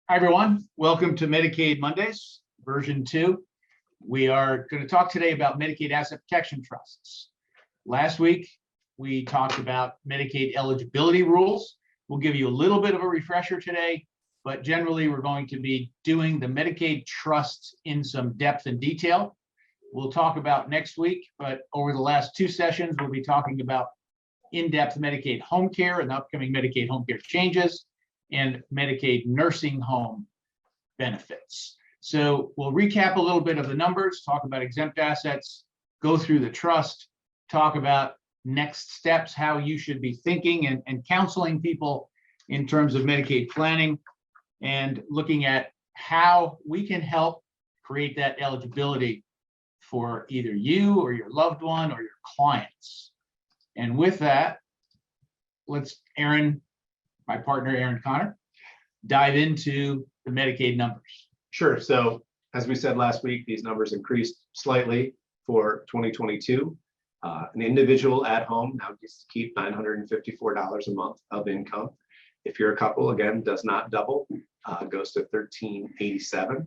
Hi, everyone. Welcome to Medicaid Mondays, version 2. We are going to talk today about Medicaid Asset Protection Trusts. Last week, we talked about Medicaid eligibility rules. We'll give you a little bit of a refresher today, but generally, we're going to be doing the Medicaid trusts in some depth and detail. We'll talk about next week, but over the last 2 sessions, we'll be talking about in-depth Medicaid home care and upcoming Medicaid home care changes, and Medicaid nursing home benefits. So we'll recap a little bit of the numbers, talk about exempt assets, go through the trust, talk about next steps, how you should be thinking and counseling people in terms of Medicaid planning, and looking at how we can help create that eligibility for either you or your loved one or your clients. And with that, let's, Aaron, my partner, Aaron Connor, dive into the Medicaid numbers. Sure. So as we said last week, these numbers increased slightly for 2022. An individual at home now gets to keep $954 a month of income. If you're a couple, again, does not double, goes to $1,387.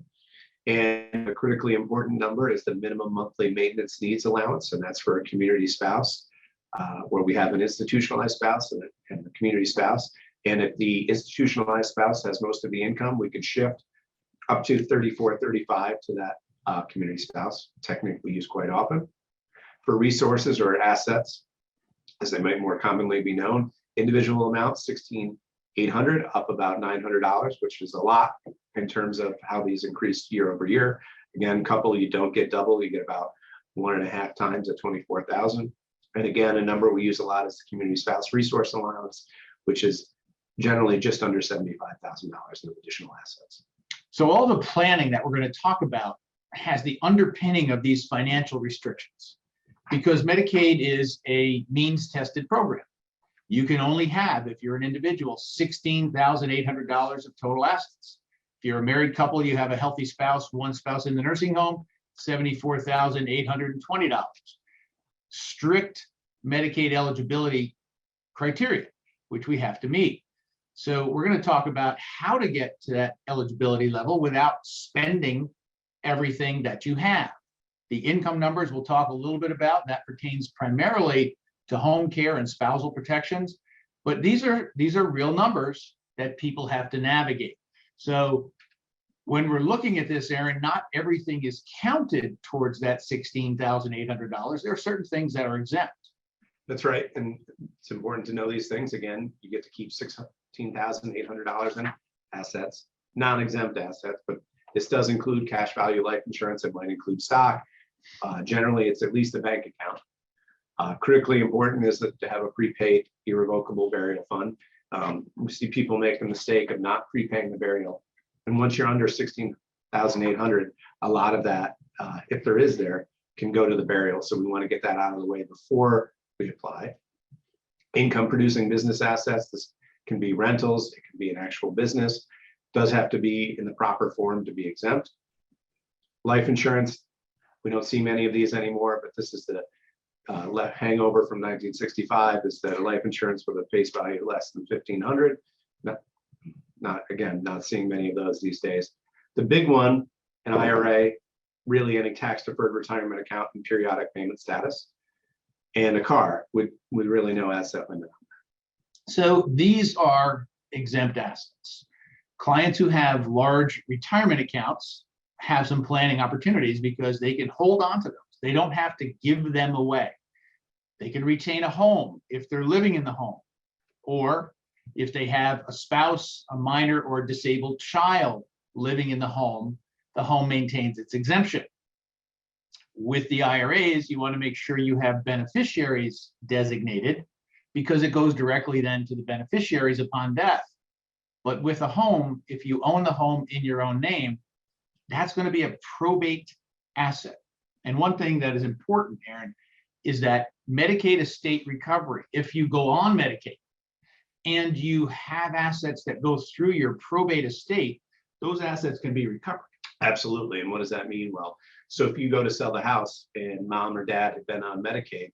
And a critically important number is the minimum monthly maintenance needs allowance, and that's for a community spouse, where we have an institutionalized spouse and a community spouse. And if the institutionalized spouse has most of the income, we could shift up to $34.35 to that community spouse, technically used quite often. For resources or assets, as they might more commonly be known, individual amounts, $16,800, up about $900, which is a lot in terms of how these increased year over year. Again, couple, you don't get double, you get about 1.5 times at $24,000. And again, a number we use a lot is the community spouse resource allowance, which is generally just under $75,000 in additional assets. So all the planning that we're going to talk about has the underpinning of these financial restrictions, because Medicaid is a means-tested program. You can only have, if you're an individual, $16,800 of total assets. If you're a married couple, you have a healthy spouse, one spouse in the nursing home, $74,820. Strict Medicaid eligibility criteria, which we have to meet. So we're going to talk about how to get to that eligibility level without spending everything that you have. The income numbers we'll talk a little bit about. That pertains primarily to home care and spousal protections, but these are real numbers that people have to navigate. So when we're looking at this, Aaron, not everything is counted towards that $16,800. There are certain things that are exempt. That's right. And it's important to know these things. Again, you get to keep $16,800 in assets, non-exempt assets, but this does include cash value life insurance. It might include stock. Generally, it's at least a bank account. Critically important is that to have a prepaid irrevocable burial fund. We see people make the mistake of not prepaying the burial. And once you're under $16,800, a lot of that, if there is there, can go to the burial. So we want to get that out of the way before we apply. Income producing business assets, this can be rentals, it can be an actual business, does have to be in the proper form to be exempt. Life insurance, we don't see many of these anymore, but this is the hangover from 1965, is that life insurance with a face value less than $1,500. Not seeing many of those these days. The big one, an IRA, really any tax deferred retirement account and periodic payment status, and a car with really no asset limit. So these are exempt assets. Clients who have large retirement accounts have some planning opportunities because they can hold on to those. They don't have to give them away. They can retain a home if they're living in the home, or if they have a spouse, a minor, or a disabled child living in the home maintains its exemption. With the IRAs, you want to make sure you have beneficiaries designated, because it goes directly then to the beneficiaries upon death. But with a home, if you own the home in your own name, that's going to be a probate asset. And one thing that is important, Aaron, is that Medicaid estate recovery, if you go on Medicaid and you have assets that go through your probate estate, those assets can be recovered. Absolutely. And what does that mean? Well, so if you go to sell the house and mom or dad have been on Medicaid,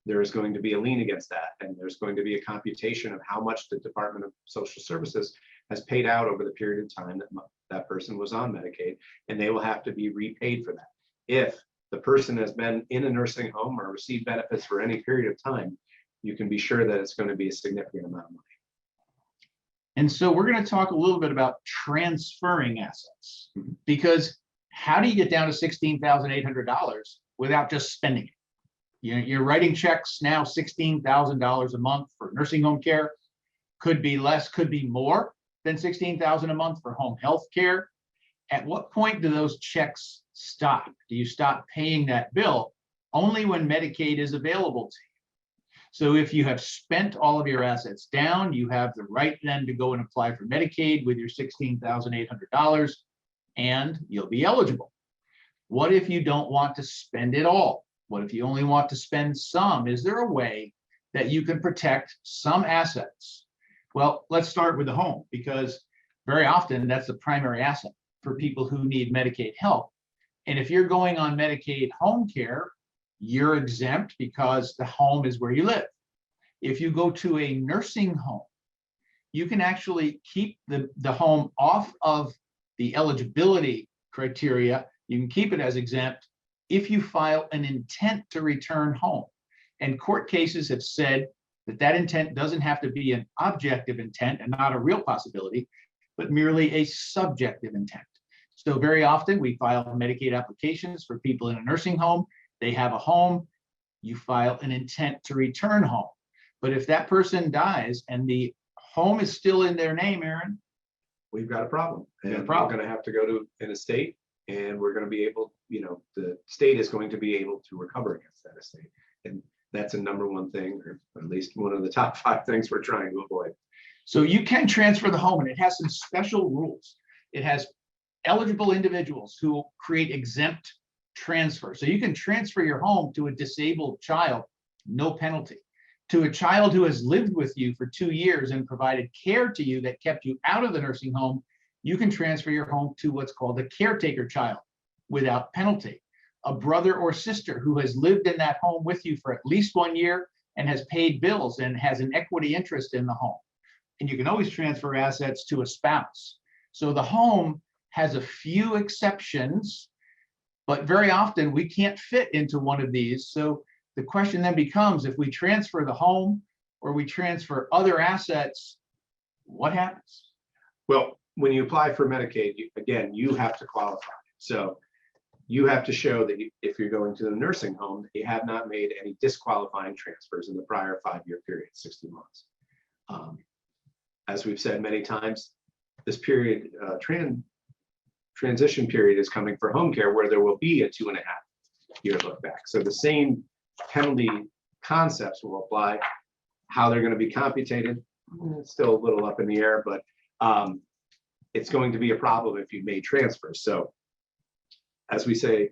there is going to be a lien against that. And there's going to be a computation of how much the Department of Social Services has paid out over the period of time that that person was on Medicaid, and they will have to be repaid for that. If the person has been in a nursing home or received benefits for any period of time, you can be sure that it's going to be a significant amount of money. And so we're going to talk a little bit about transferring assets, because how do you get down to $16,800 without just spending it? You're writing checks now $16,000 a month for nursing home care. Could be less, could be more than $16,000 a month for home health care. At what point do those checks stop? Do you stop paying that bill? Only when Medicaid is available to you. So if you have spent all of your assets down, you have the right then to go and apply for Medicaid with your $16,800, and you'll be eligible. What if you don't want to spend it all? What if you only want to spend some? Is there a way that you can protect some assets? Well, let's start with the home, because very often that's the primary asset for people who need Medicaid help. And if you're going on Medicaid home care, you're exempt because the home is where you live. If you go to a nursing home, you can actually keep the home off of the eligibility criteria. You can keep it as exempt if you file an intent to return home. And court cases have said that that intent doesn't have to be an objective intent and not a real possibility, but merely a subjective intent. So very often we file Medicaid applications for people in a nursing home. They have a home, you file an intent to return home. But if that person dies and the home is still in their name, Aaron, we've got a problem. And we're going to have to go to an estate, and we're going to be able, the state is going to be able to recover against that estate. And that's a #1 thing, or at least one of the top 5 things we're trying to avoid. So you can transfer the home, and it has some special rules. It has eligible individuals who create exempt transfer. So you can transfer your home to a disabled child, no penalty. To a child who has lived with you for 2 years and provided care to you that kept you out of the nursing home, you can transfer your home to what's called a caretaker child without penalty. A brother or sister who has lived in that home with you for at least 1 year and has paid bills and has an equity interest in the home. And you can always transfer assets to a spouse. So the home has a few exceptions, but very often we can't fit into one of these. So the question then becomes, if we transfer the home or we transfer other assets, what happens? Well, when you apply for Medicaid, you have to qualify. So you have to show that if you're going to the nursing home, you have not made any disqualifying transfers in the prior 5-year period, 60 months. As we've said many times, this period, transition period is coming for home care, where there will be a 2.5-year look back. So the same penalty concepts will apply. How they're going to be computed, it's still a little up in the air, but it's going to be a problem if you made transfers. So as we say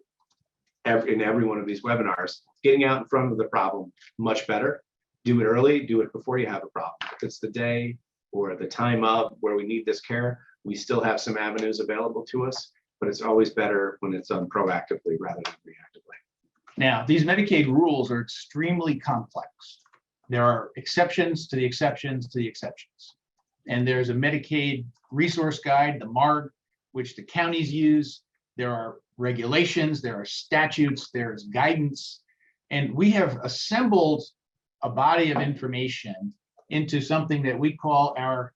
in every one of these webinars, getting out in front of the problem, much better. Do it early, do it before you have a problem. If it's the day or the time of where we need this care, we still have some avenues available to us, but it's always better when it's done proactively rather than reactively. Now, these Medicaid rules are extremely complex. There are exceptions to the exceptions to the exceptions. And there's a Medicaid resource guide, the MARG, which the counties use. There are regulations, there are statutes, there's guidance. And we have assembled a body of information into something that we call our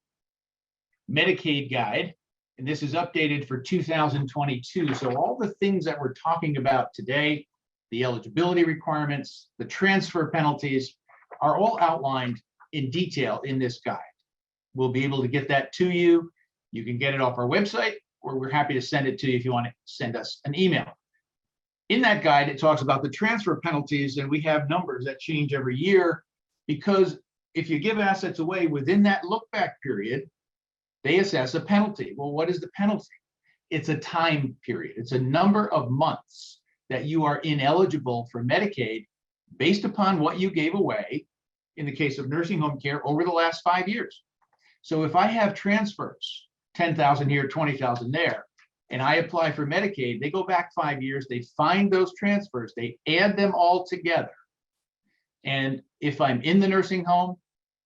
Medicaid guide. And this is updated for 2022. So all the things that we're talking about today, the eligibility requirements, the transfer penalties, are all outlined in detail in this guide. We'll be able to get that to you. You can get it off our website, or we're happy to send it to you if you want to send us an email. In that guide, it talks about the transfer penalties, and we have numbers that change every year, because if you give assets away within that look back period, they assess a penalty. Well, what is the penalty? It's a time period. It's a number of months that you are ineligible for Medicaid based upon what you gave away in the case of nursing home care over the last 5 years. So if I have transfers, 10,000 here, 20,000 there, and I apply for Medicaid, they go back 5 years, they find those transfers, they add them all together. And if I'm in the nursing home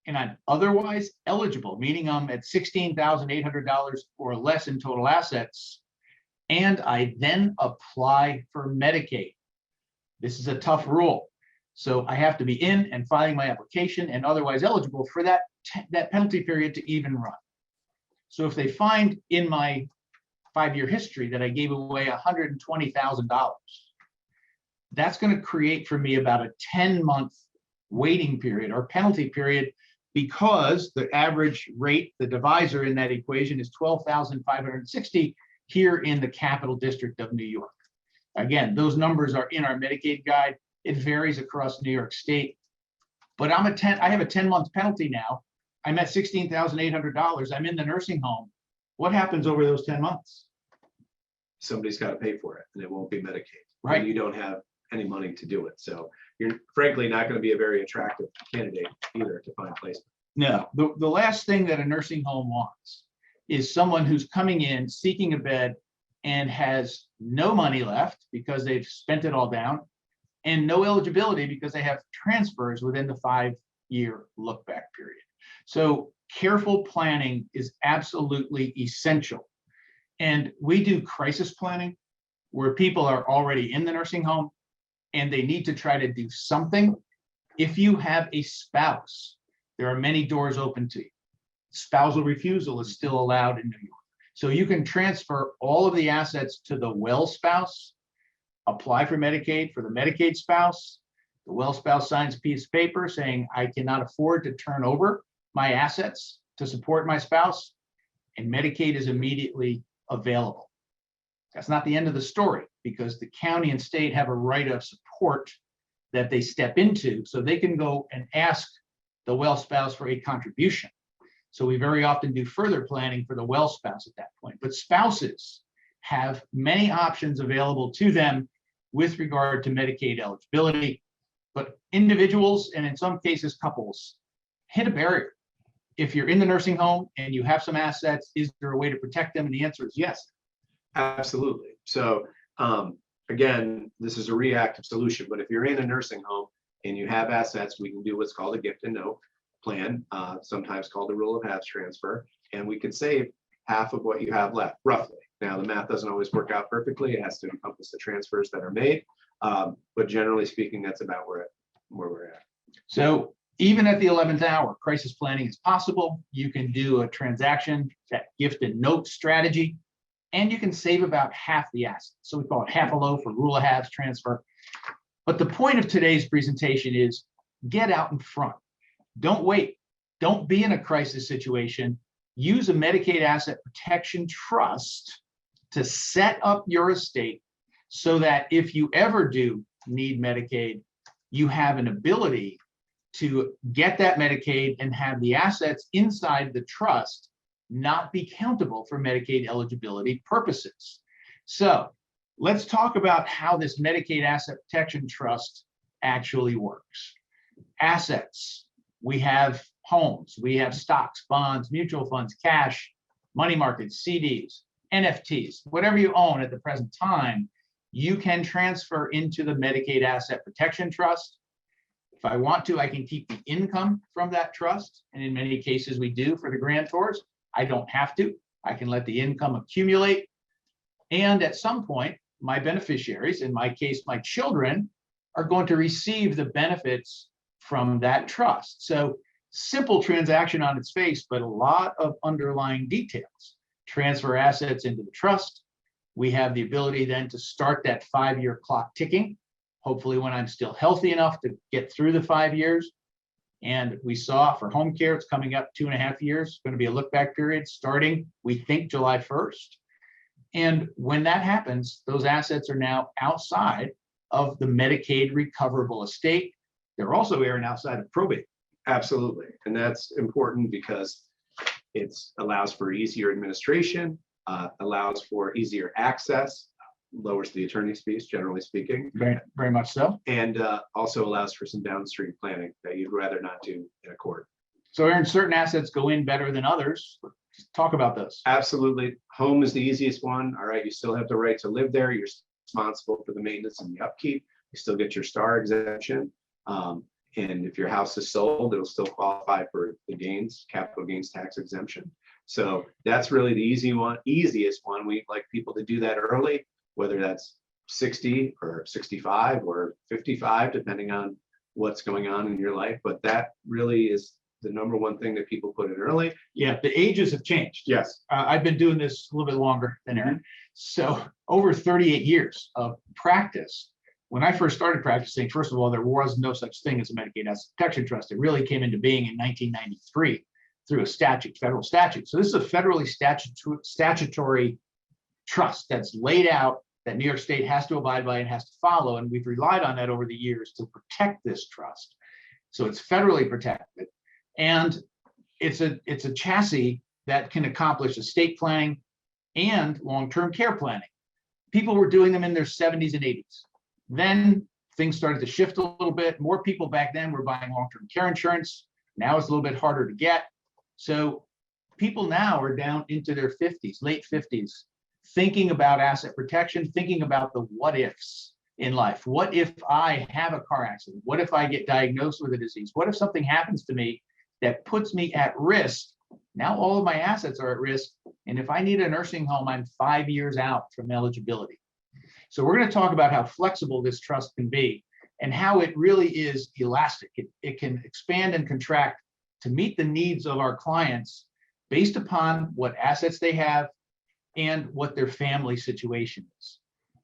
and I'm otherwise eligible, meaning I'm at $16,800 or less in total assets, and I then apply for Medicaid. This is a tough rule. So I have to be in and filing my application and otherwise eligible for that penalty period to even run. So if they find in my 5-year history that I gave away $120,000, that's going to create for me about a 10-month waiting period or penalty period, because the average rate, the divisor in that equation, is $12,560 here in the Capital District of New York. Again, those numbers are in our Medicaid guide. It varies across New York State, but I have a 10-month penalty now. I'm at $16,800. I'm in the nursing home. What happens over those 10 months? Somebody's got to pay for it, and it won't be Medicaid. Right. And you don't have any money to do it. So you're frankly not going to be a very attractive candidate either to find placement. No, the last thing that a nursing home wants is someone who's coming in seeking a bed and has no money left because they've spent it all down, and no eligibility because they have transfers within the 5-year look back period. So careful planning is absolutely essential. And we do crisis planning where people are already in the nursing home and they need to try to do something. If you have a spouse, there are many doors open to you. Spousal refusal is still allowed in New York. So you can transfer all of the assets to the well spouse, apply for Medicaid for the Medicaid spouse. The well spouse signs a piece of paper saying, I cannot afford to turn over my assets to support my spouse, and Medicaid is immediately available. That's not the end of the story, because the county and state have a right of support that they step into, so they can go and ask the well spouse for a contribution. So we very often do further planning for the well spouse at that point. But spouses have many options available to them with regard to Medicaid eligibility. But individuals, and in some cases couples, hit a barrier. If you're in the nursing home and you have some assets, is there a way to protect them? And the answer is yes. Absolutely. So again, this is a reactive solution, but if you're in a nursing home and you have assets, we can do what's called a gift and no plan, sometimes called the rule of halves transfer, and we can save half of what you have left, roughly. Now, the math doesn't always work out perfectly. It has to encompass the transfers that are made, but generally speaking, that's about where we're at. So even at the 11th hour, crisis planning is possible. You can do a transaction, that gift and note strategy, and you can save about half the assets. So we call it half a loaf or rule of halves transfer. But the point of today's presentation is get out in front. Don't wait. Don't be in a crisis situation. Use a Medicaid Asset Protection Trust to set up your estate so that if you ever do need Medicaid, you have an ability to get that Medicaid and have the assets inside the trust not be countable for Medicaid eligibility purposes. So let's talk about how this Medicaid Asset Protection Trust actually works. Assets. We have homes, we have stocks, bonds, mutual funds, cash, money markets, CDs, NFTs, whatever you own at the present time, you can transfer into the Medicaid Asset Protection Trust. If I want to, I can keep the income from that trust. And in many cases we do for the grantors. I don't have to. I can let the income accumulate. And at some point, my beneficiaries, in my case, my children, are going to receive the benefits from that trust. So simple transaction on its face, but a lot of underlying details. Transfer assets into the trust. We have the ability then to start that 5-year clock ticking, hopefully when I'm still healthy enough to get through the 5 years. And we saw for home care, it's coming up 2.5 years. It's going to be a look back period starting, we think, July 1st. And when that happens, those assets are now outside of the Medicaid recoverable estate. They're also airing outside of probate. Absolutely. And that's important because it allows for easier administration, allows for easier access, lowers the attorney's fees, generally speaking. Very, very much so. And also allows for some downstream planning that you'd rather not do in a court. So Aaron, certain assets go in better than others. Let's talk about those. Absolutely. Home is the easiest one. All right. You still have the right to live there. You're responsible for the maintenance and the upkeep. You still get your star exemption. And if your house is sold, it'll still qualify for the gains, capital gains tax exemption. So that's really the easiest one. We like people to do that early, whether that's 60 or 65 or 55, depending on what's going on in your life. But that really is the number one thing that people put in early. Yeah, the ages have changed. Yes. I've been doing this a little bit longer than Aaron. So over 38 years of practice. When I first started practicing, first of all, there was no such thing as a Medicaid Asset Protection Trust. It really came into being in 1993 through a statute, federal statute. So this is a federally statutory trust that's laid out that New York State has to abide by and has to follow. And we've relied on that over the years to protect this trust. So it's federally protected. And it's a chassis that can accomplish estate planning and long-term care planning. People were doing them in their 70s and 80s. Then things started to shift a little bit. More people back then were buying long-term care insurance. Now it's a little bit harder to get. So people now are down into their 50s, late 50s, thinking about asset protection, thinking about the what ifs in life. What if I have a car accident? What if I get diagnosed with a disease? What if something happens to me that puts me at risk? Now all of my assets are at risk. And if I need a nursing home, I'm 5 years out from eligibility. So we're going to talk about how flexible this trust can be and how it really is elastic. It can expand and contract to meet the needs of our clients based upon what assets they have and what their family situation is.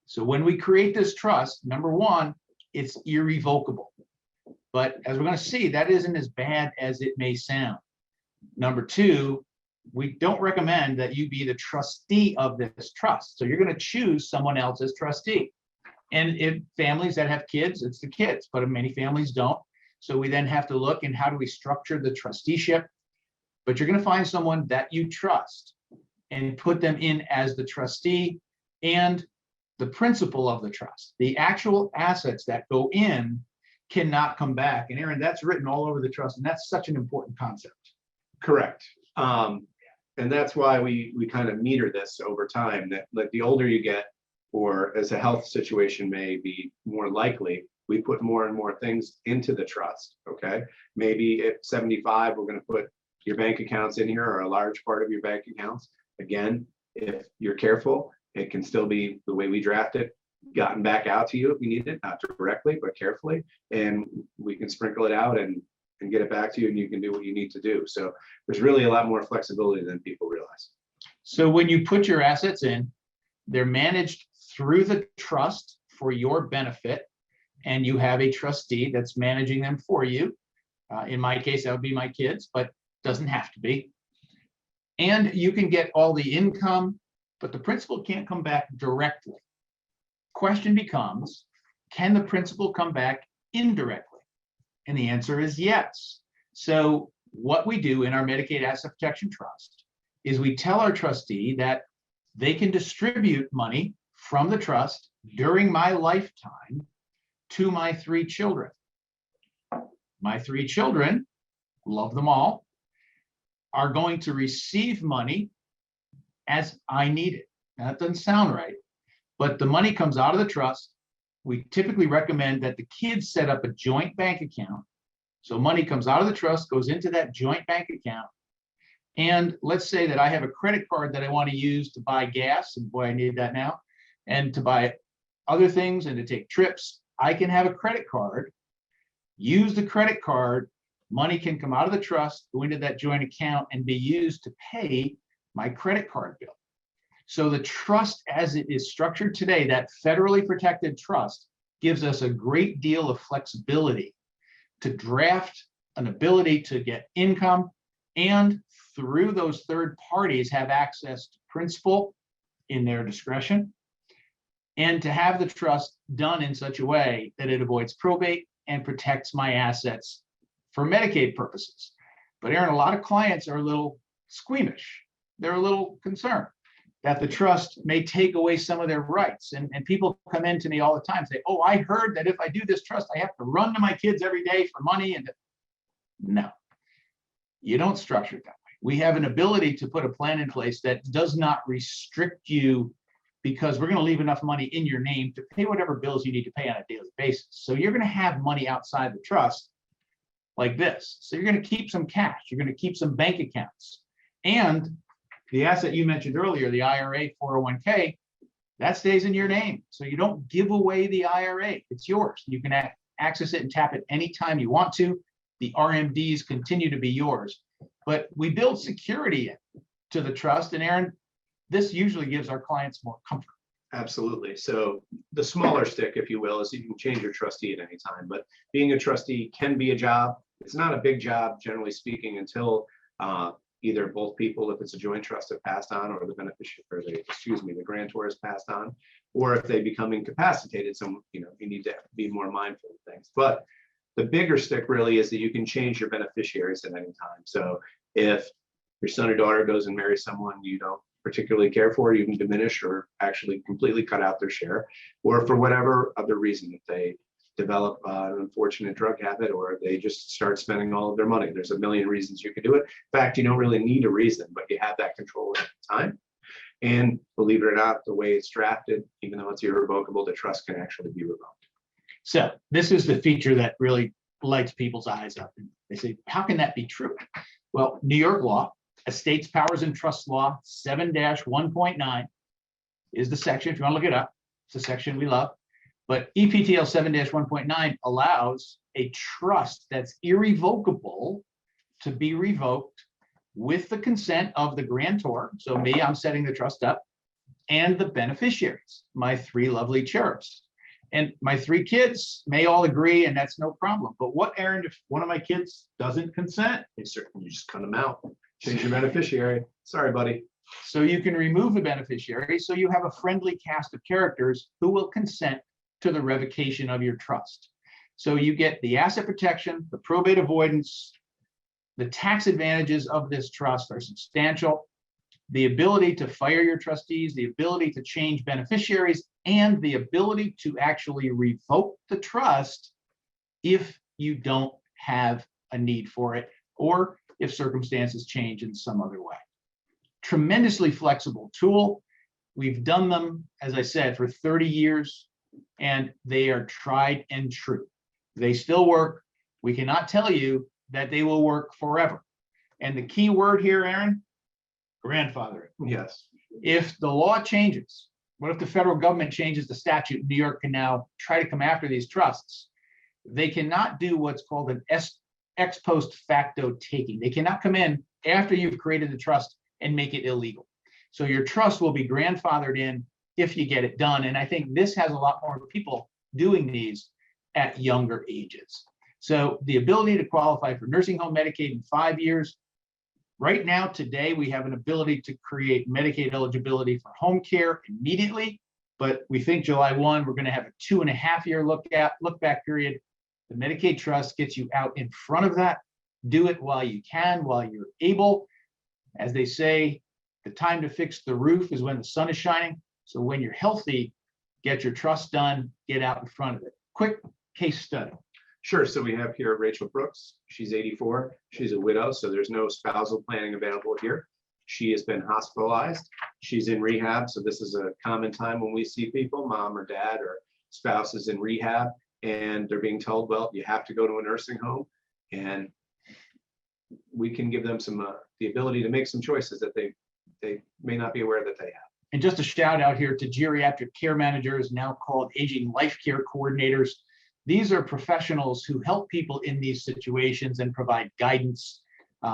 So when we create this trust, number one, it's irrevocable. But as we're going to see, that isn't as bad as it may sound. Number two, we don't recommend that you be the trustee of this trust. So you're going to choose someone else as trustee. And in families that have kids, it's the kids, but many families don't. So we then have to look and how do we structure the trusteeship? But you're going to find someone that you trust and put them in as the trustee and the principal of the trust. The actual assets that go in cannot come back. And Aaron, that's written all over the trust, and that's such an important concept. Correct. And that's why we kind of meter this over time, that like the older you get, or as a health situation may be more likely, we put more and more things into the trust. Okay. Maybe at 75, we're going to put your bank accounts in here, or a large part of your bank accounts. Again, if you're careful, it can still be the way we draft it, gotten back out to you if you need it, not directly, but carefully. And we can sprinkle it out and get it back to you, and you can do what you need to do. So there's really a lot more flexibility than people realize. So when you put your assets in, they're managed through the trust for your benefit, and you have a trustee that's managing them for you. In my case, that would be my kids, but doesn't have to be. And you can get all the income, but the principal can't come back directly. Question becomes, can the principal come back indirectly? And the answer is yes. So what we do in our Medicaid Asset Protection Trust is we tell our trustee that they can distribute money from the trust during my lifetime to my 3 children. My 3 children, love them all, are going to receive money as I need it. Now, that doesn't sound right, but the money comes out of the trust. We typically recommend that the kids set up a joint bank account. So money comes out of the trust, goes into that joint bank account. And let's say that I have a credit card that I want to use to buy gas, and boy, I need that now, and to buy other things and to take trips. I can have a credit card, use the credit card, money can come out of the trust, go into that joint account, and be used to pay my credit card bill. So the trust as it is structured today, that federally protected trust, gives us a great deal of flexibility to draft an ability to get income, and through those third parties have access to principal in their discretion, and to have the trust done in such a way that it avoids probate and protects my assets for Medicaid purposes. But Aaron, a lot of clients are a little squeamish. They're a little concerned that the trust may take away some of their rights. And people come in to me all the time and say, oh, I heard that if I do this trust, I have to run to my kids every day for money. And no, you don't structure it that way. We have an ability to put a plan in place that does not restrict you, because we're going to leave enough money in your name to pay whatever bills you need to pay on a daily basis. So you're going to have money outside the trust, like this. So you're going to keep some cash, you're going to keep some bank accounts. And the asset you mentioned earlier, the IRA 401k, that stays in your name. So you don't give away the IRA, it's yours. You can access it and tap it anytime you want to. The RMDs continue to be yours, but we build security to the trust. And Aaron, this usually gives our clients more comfort. Absolutely. So the smaller stick, if you will, is you can change your trustee at any time, but being a trustee can be a job. It's not a big job, generally speaking, until either both people, if it's a joint trust, have passed on, or the beneficiary, or the grantor has passed on, or if they become incapacitated. So, you need to be more mindful of things. But the bigger stick really is that you can change your beneficiaries at any time. So if your son or daughter goes and marries someone you don't particularly care for, you can diminish or actually completely cut out their share, or for whatever other reason, if they develop an unfortunate drug habit, or they just start spending all of their money. There's a million reasons you can do it. In fact, you don't really need a reason, but you have that control at the time. And believe it or not, the way it's drafted, even though it's irrevocable, the trust can actually be revoked. So this is the feature that really lights people's eyes up. And they say, how can that be true? Well, New York law, Estates, Powers, and Trust Law 7-1.9 is the section. If you want to look it up, it's a section we love. But EPTL 7-1.9 allows a trust that's irrevocable to be revoked with the consent of the grantor. So me, I'm setting the trust up, and the beneficiaries, my three lovely cherubs. And my three kids may all agree, and that's no problem. But what, Aaron, if one of my kids doesn't consent? You just cut them out. Change your beneficiary. Sorry, buddy. So you can remove the beneficiary. So you have a friendly cast of characters who will consent to the revocation of your trust. So you get the asset protection, the probate avoidance, the tax advantages of this trust are substantial. The ability to fire your trustees, the ability to change beneficiaries, and the ability to actually revoke the trust if you don't have a need for it, or if circumstances change in some other way. Tremendously flexible tool. We've done them, as I said, for 30 years, and they are tried and true. They still work. We cannot tell you that they will work forever. And the key word here, Aaron, grandfathering. Yes. If the law changes, what if the federal government changes the statute? New York can now try to come after these trusts. They cannot do what's called an ex post facto taking. They cannot come in after you've created the trust and make it illegal. So your trust will be grandfathered in if you get it done. And I think this has a lot more people doing these at younger ages. So the ability to qualify for nursing home Medicaid in 5 years. Right now, today, we have an ability to create Medicaid eligibility for home care immediately, but we think July 1, we're going to have a 2.5-year look back period. The Medicaid trust gets you out in front of that. Do it while you can, while you're able. As they say, the time to fix the roof is when the sun is shining. So when you're healthy, get your trust done, get out in front of it. Quick case study. Sure. So we have here Rachel Brooks. She's 84. She's a widow, so there's no spousal planning available here. She has been hospitalized. She's in rehab. So this is a common time when we see people, mom or dad or spouse is in rehab, and they're being told, well, you have to go to a nursing home. And we can give them some the ability to make some choices that they may not be aware that they have. And just a shout out here to geriatric care managers, now called aging life care coordinators. These are professionals who help people in these situations and provide guidance.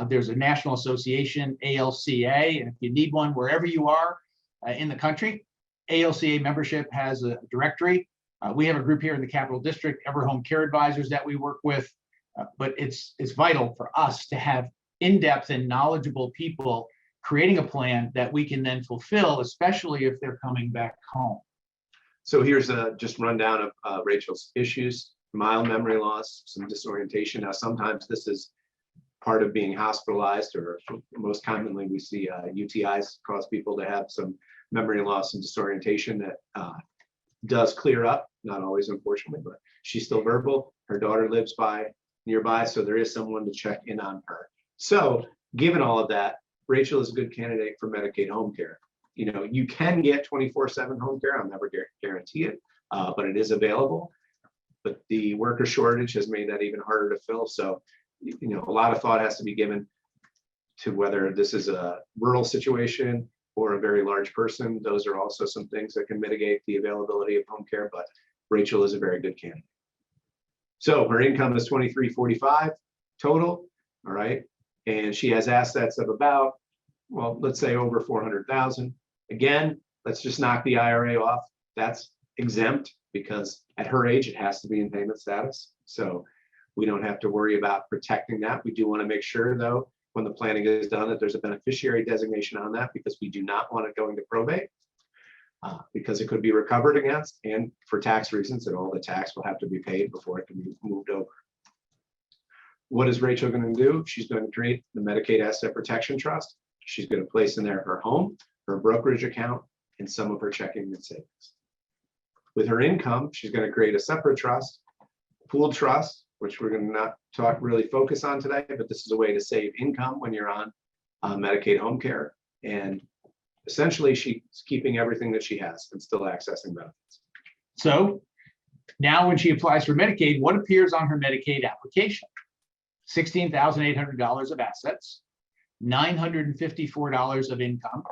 There's a national association, ALCA, and if you need one wherever you are in the country, ALCA membership has a directory. We have a group here in the Capital District, Everhome Care Advisors, that we work with, but it's vital for us to have in-depth and knowledgeable people creating a plan that we can then fulfill, especially if they're coming back home. So here's a just rundown of Rachel's issues: mild memory loss, some disorientation. Now, sometimes this is part of being hospitalized, or most commonly we see UTIs cause people to have some memory loss and disorientation that does clear up, not always, unfortunately, but she's still verbal. Her daughter lives nearby, so there is someone to check in on her. So given all of that, Rachel is a good candidate for Medicaid home care. You know, you can get 24/7 home care. I'll never guarantee it, but it is available. But the worker shortage has made that even harder to fill. So a lot of thought has to be given to whether this is a rural situation or a very large person. Those are also some things that can mitigate the availability of home care, but Rachel is a very good candidate. So her income is 2345 total, all right? And she has assets of about, well, let's say over 400,000. Again, let's just knock the IRA off. That's exempt because at her age, it has to be in payment status. So we don't have to worry about protecting that. We do want to make sure though, when the planning is done, that there's a beneficiary designation on that because we do not want it going to probate because it could be recovered against, and for tax reasons, and all the tax will have to be paid before it can be moved over. What is Rachel going to do? She's going to create the Medicaid Asset Protection Trust. She's going to place in there her home, her brokerage account, and some of her checking and savings. With her income, she's going to create a separate trust, pooled trust, which we're going to not really focus on today, but this is a way to save income when you're on Medicaid home care. And essentially, she's keeping everything that she has and still accessing benefits. So now when she applies for Medicaid, what appears on her Medicaid application? $16,800 of assets, $954 of income.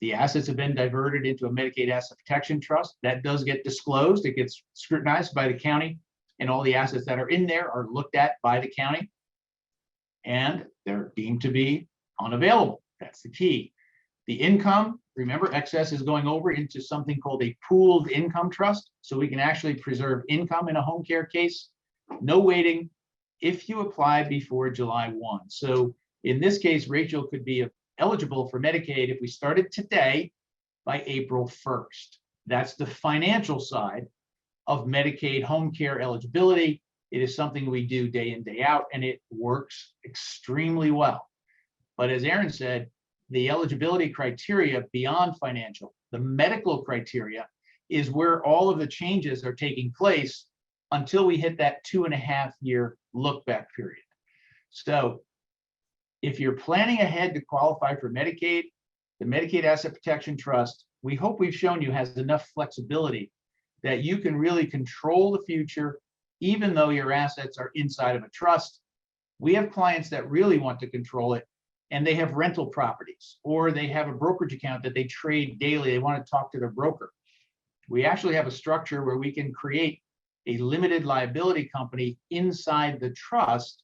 The assets have been diverted into a Medicaid Asset Protection Trust. That does get disclosed. It gets scrutinized by the county, and all the assets that are in there are looked at by the county, and they're deemed to be unavailable. That's the key. The income, remember, excess is going over into something called a pooled income trust, so we can actually preserve income in a home care case. No waiting if you apply before July 1. So in this case, Rachel could be eligible for Medicaid if we started today by April 1st. That's the financial side of Medicaid home care eligibility. It is something we do day in, day out, and it works extremely well. But as Aaron said, the eligibility criteria beyond financial, the medical criteria, is where all of the changes are taking place until we hit that 2.5-year look back period. So if you're planning ahead to qualify for Medicaid, the Medicaid Asset Protection Trust, we hope we've shown you has enough flexibility that you can really control the future, even though your assets are inside of a trust. We have clients that really want to control it, and they have rental properties, or they have a brokerage account that they trade daily. They want to talk to their broker. We actually have a structure where we can create a limited liability company inside the trust,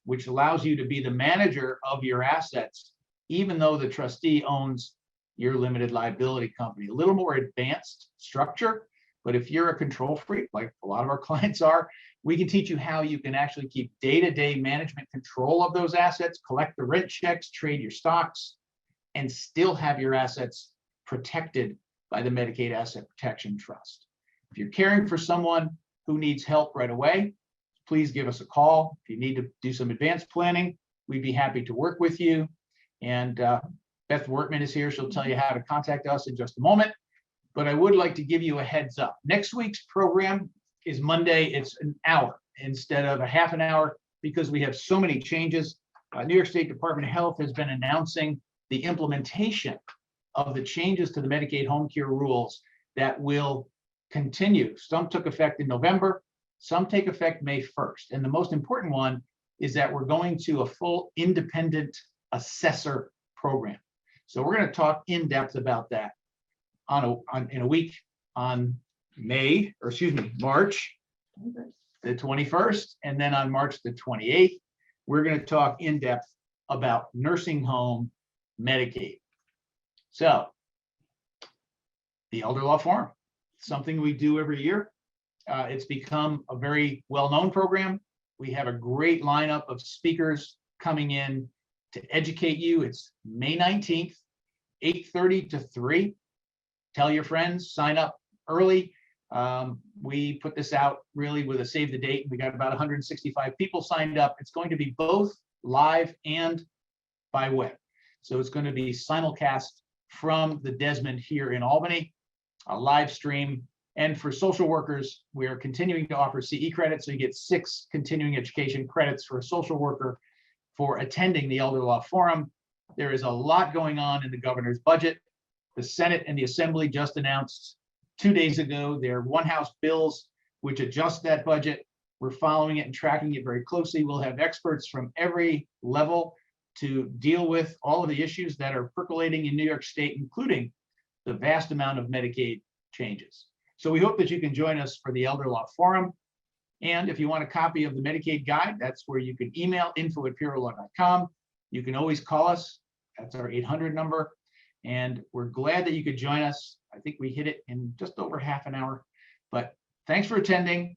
which allows you to be the manager of your assets, even though the trustee owns your limited liability company. A little more advanced structure, but if you're a control freak, like a lot of our clients are, we can teach you how you can actually keep day-to-day management control of those assets, collect the rent checks, trade your stocks, and still have your assets protected by the Medicaid Asset Protection Trust. If you're caring for someone who needs help right away, please give us a call. If you need to do some advanced planning, we'd be happy to work with you. And Beth Wortman is here. She'll tell you how to contact us in just a moment. But I would like to give you a heads up. Next week's program is Monday. It's an hour instead of a half an hour because we have so many changes. New York State Department of Health has been announcing the implementation of the changes to the Medicaid home care rules that will continue. Some took effect in November, some take effect May 1st. And the most important one is that we're going to a full independent assessor program. So we're going to talk in depth about that in a week on March the 21st, and then on March the 28th, we're going to talk in depth about nursing home Medicaid. So the Elder Law Forum, something we do every year. It's become a very well-known program. We have a great lineup of speakers coming in to educate you. It's May 19th, 8:30 to 3. Tell your friends, sign up early. We put this out really with a save the date. We got about 165 people signed up. It's going to be both live and by web. So it's going to be simulcast from the Desmond here in Albany, a live stream. And for social workers, we are continuing to offer CE credits. So you get 6 continuing education credits for a social worker for attending the Elder Law Forum. There is a lot going on in the governor's budget. The Senate and the Assembly just announced 2 days ago their one-house bills, which adjust that budget. We're following it and tracking it very closely. We'll have experts from every level to deal with all of the issues that are percolating in New York State, including the vast amount of Medicaid changes. So we hope that you can join us for the Elder Law Forum. And if you want a copy of the Medicaid guide, that's where you can email info@pierrolaw.com. You can always call us. That's our 800 number. And we're glad that you could join us. I think we hit it in just over half an hour. But thanks for attending.